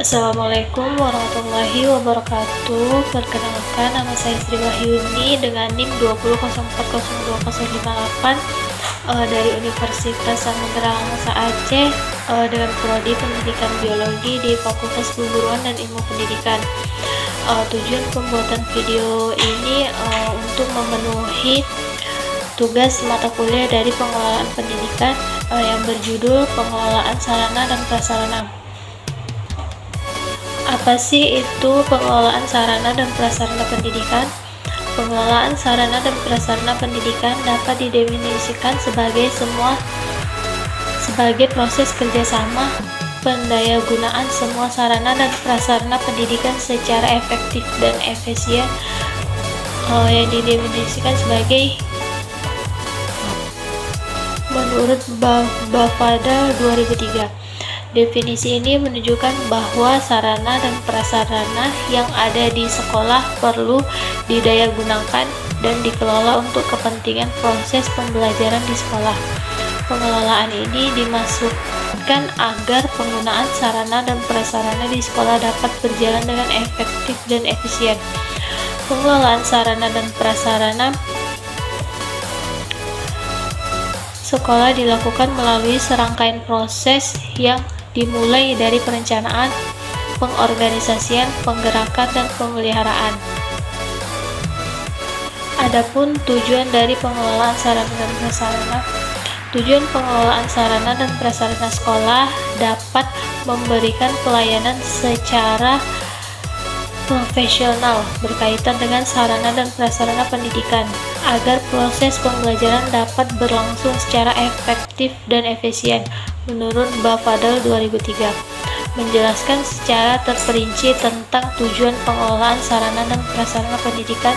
Assalamualaikum warahmatullahi wabarakatuh. Perkenalkan, nama saya Sri Wahyuni dengan NIM 20.0402.058 dari Universitas Samudra Langsa Aceh dengan prodi Pendidikan Biologi di Fakultas Keguruan dan Ilmu Pendidikan. Tujuan pembuatan video ini untuk memenuhi tugas mata kuliah dari pengelolaan pendidikan yang berjudul Pengelolaan Sarana dan Prasarana. Apa sih itu pengelolaan sarana dan prasarana pendidikan? Pengelolaan sarana dan prasarana pendidikan dapat didefinisikan sebagai proses kerjasama pendayagunaan semua sarana dan prasarana pendidikan secara efektif dan efisien yang didefinisikan sebagai menurut Bavada 2003. Definisi ini menunjukkan bahwa sarana dan prasarana yang ada di sekolah perlu didayagunakan dan dikelola untuk kepentingan proses pembelajaran di sekolah. Pengelolaan ini dimaksudkan agar penggunaan sarana dan prasarana di sekolah dapat berjalan dengan efektif dan efisien. Pengelolaan sarana dan prasarana sekolah dilakukan melalui serangkaian proses yang dimulai dari perencanaan, pengorganisasian, penggerakan, dan pemeliharaan. Adapun tujuan dari pengelolaan sarana dan prasarana, tujuan pengelolaan sarana dan prasarana sekolah dapat memberikan pelayanan secara profesional berkaitan dengan sarana dan prasarana pendidikan agar proses pembelajaran dapat berlangsung secara efektif dan efisien menurut Bavada 2003. Menjelaskan secara terperinci tentang tujuan pengelolaan sarana dan prasarana pendidikan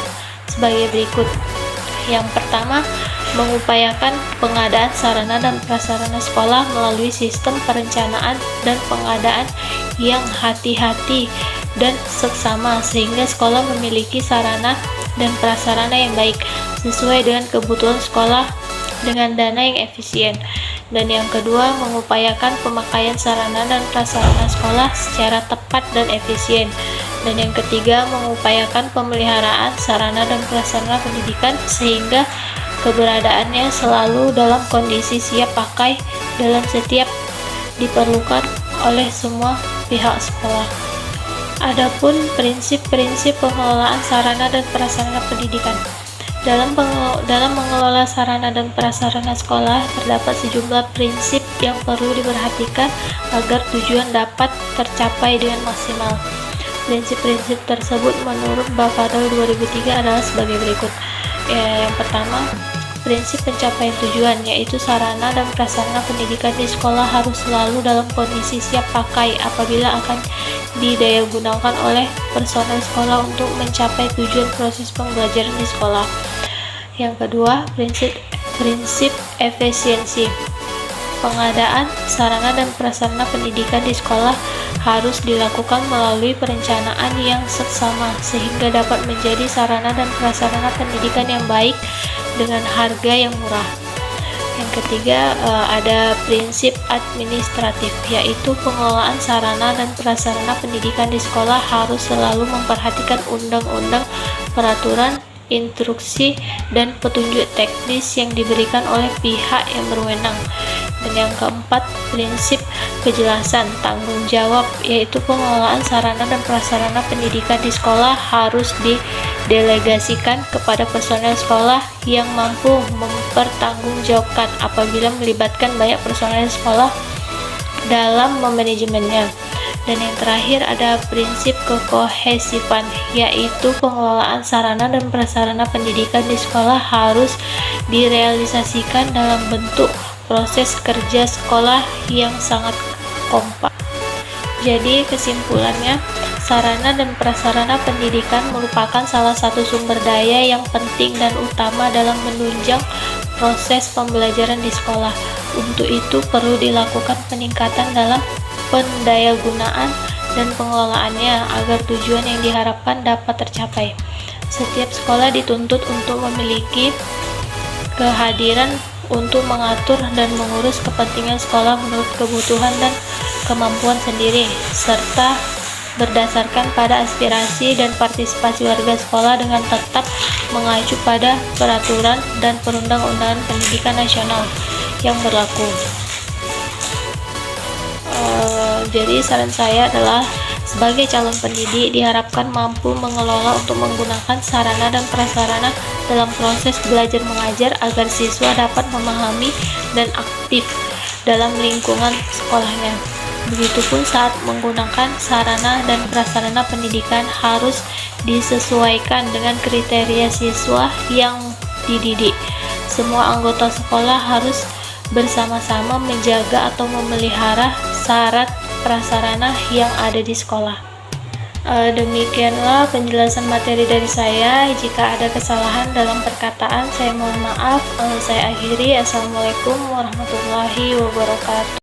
sebagai berikut. Yang pertama, mengupayakan pengadaan sarana dan prasarana sekolah melalui sistem perencanaan dan pengadaan yang hati-hati dan seksama sehingga sekolah memiliki sarana dan prasarana yang baik sesuai dengan kebutuhan sekolah dengan dana yang efisien. Dan yang kedua, mengupayakan pemakaian sarana dan prasarana sekolah secara tepat dan efisien. Dan yang ketiga, mengupayakan pemeliharaan sarana dan prasarana pendidikan sehingga keberadaannya selalu dalam kondisi siap pakai dalam setiap diperlukan oleh semua pihak sekolah. Adapun prinsip-prinsip pengelolaan sarana dan prasarana pendidikan. Dalam mengelola sarana dan prasarana sekolah terdapat sejumlah prinsip yang perlu diperhatikan agar tujuan dapat tercapai dengan maksimal. Prinsip-prinsip tersebut menurut Bavada 2003 adalah sebagai berikut. Yang pertama, prinsip pencapaian tujuan, yaitu sarana dan prasarana pendidikan di sekolah harus selalu dalam kondisi siap pakai apabila akan didayagunakan oleh personel sekolah untuk mencapai tujuan proses pembelajaran di sekolah. Yang kedua, prinsip efisiensi. Pengadaan sarana dan prasarana pendidikan di sekolah harus dilakukan melalui perencanaan yang seksama sehingga dapat menjadi sarana dan prasarana pendidikan yang baik dengan harga yang murah. Yang ketiga, ada prinsip administratif, yaitu pengelolaan sarana dan prasarana pendidikan di sekolah harus selalu memperhatikan undang-undang, peraturan, instruksi, dan petunjuk teknis yang diberikan oleh pihak yang berwenang. Dan yang keempat, prinsip kejelasan tanggung jawab, yaitu pengelolaan sarana dan prasarana pendidikan di sekolah harus didelegasikan kepada personel sekolah yang mampu mempertanggungjawabkan apabila melibatkan banyak personel sekolah dalam memanajemennya. Dan yang terakhir ada prinsip kekohesifan, yaitu pengelolaan sarana dan prasarana pendidikan di sekolah harus direalisasikan dalam bentuk proses kerja sekolah yang sangat kompak. Jadi kesimpulannya, sarana dan prasarana pendidikan merupakan salah satu sumber daya yang penting dan utama dalam menunjang proses pembelajaran di sekolah. Untuk itu perlu dilakukan peningkatan dalam pendayagunaan dan pengelolaannya agar tujuan yang diharapkan dapat tercapai. Setiap sekolah dituntut untuk memiliki kehadiran untuk mengatur dan mengurus kepentingan sekolah menurut kebutuhan dan kemampuan sendiri, serta berdasarkan pada aspirasi dan partisipasi warga sekolah dengan tetap mengacu pada peraturan dan perundang-undangan pendidikan nasional yang berlaku. Jadi saran saya adalah sebagai calon pendidik diharapkan mampu mengelola untuk menggunakan sarana dan prasarana dalam proses belajar mengajar agar siswa dapat memahami dan aktif dalam lingkungan sekolahnya. Begitupun saat menggunakan sarana dan prasarana pendidikan harus disesuaikan dengan kriteria siswa yang dididik. Semua anggota sekolah harus bersama-sama menjaga atau memelihara syarat prasarana yang ada di sekolah. Demikianlah penjelasan materi dari saya. Jika ada kesalahan dalam perkataan, saya mohon maaf. Saya akhiri. Assalamualaikum warahmatullahi wabarakatuh.